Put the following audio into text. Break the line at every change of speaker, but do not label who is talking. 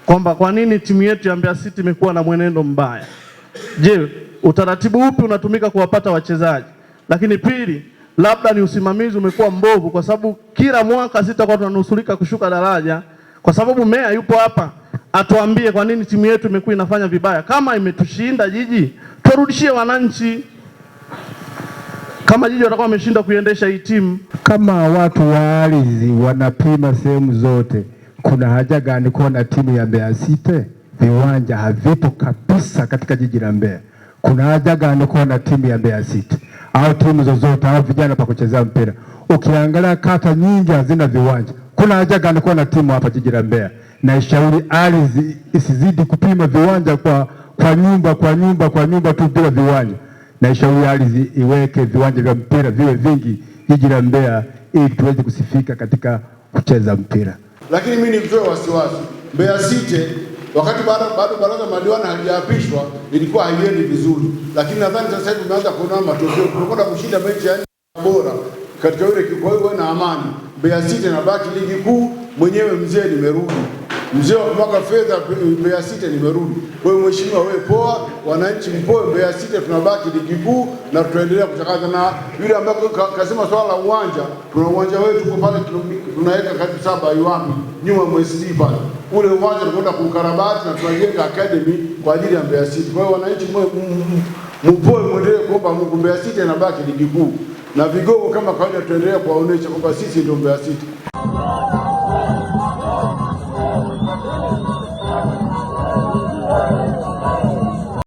kwamba kwa nini timu yetu ya Mbeya City imekuwa na mwenendo mbaya. Je, utaratibu upi unatumika kuwapata wachezaji? Lakini pili, labda ni usimamizi umekuwa mbovu, kwa sababu kila mwaka sitakuwa tunanusurika kushuka daraja, kwa sababu meya yupo hapa atuambie kwa nini timu yetu imekuwa inafanya vibaya. Kama imetushinda jiji, turudishie wananchi. Kama jiji watakuwa wameshinda kuiendesha hii timu.
Kama watu wa ardhi wanapima sehemu zote, kuna haja gani kuwa na timu ya Mbeya City? Viwanja havipo kabisa katika jiji la Mbeya. Kuna haja gani kuwa na timu ya Mbeya City au timu zozote au vijana pa kucheza mpira? Ukiangalia kata nyingi hazina viwanja. Kuna haja gani kuwa na timu hapa jiji la Mbeya? Na ishauri ardhi isizidi kupima viwanja kwa nyumba tu bila viwanja. Na ishauri ardhi iweke viwanja vya mpira viwe vingi jiji la Mbeya, ili tuweze kusifika katika kucheza mpira.
Lakini mimi nitoe wasiwasi, Mbeya City wakati bado baraza madiwani halijaapishwa ilikuwa haiendi vizuri, lakini nadhani sasa hivi tumeanza kuona matokeo. Tunakwenda kushinda mechi ya bora katika ile, kwa hiyo na amani. Mbeya City inabaki ligi kuu, mwenyewe mzee nimerudi, mzee wa kumwaga fedha Mbeya City nimerudi. Kwa hiyo mheshimiwa, wewe poa, wananchi mpoe, Mbeya City tunabaki ligi kuu na tutaendelea kuchakaza. Na yule ambaye kasema swala la uwanja, tuna uwanja wetu kwa pale tunaweka karibu 7 iwapi nyuma mwezi pale. Ule uwanja tunakwenda kukarabati na tunajenga academy kwa ajili ya Mbeya City. Kwa hiyo wananchi mpoe, muendelee kuomba Mungu, Mbeya City inabaki ligi kuu. Na vigogo kama kawaida tuendelea kuwaonesha kwamba sisi ndio Mbeya City.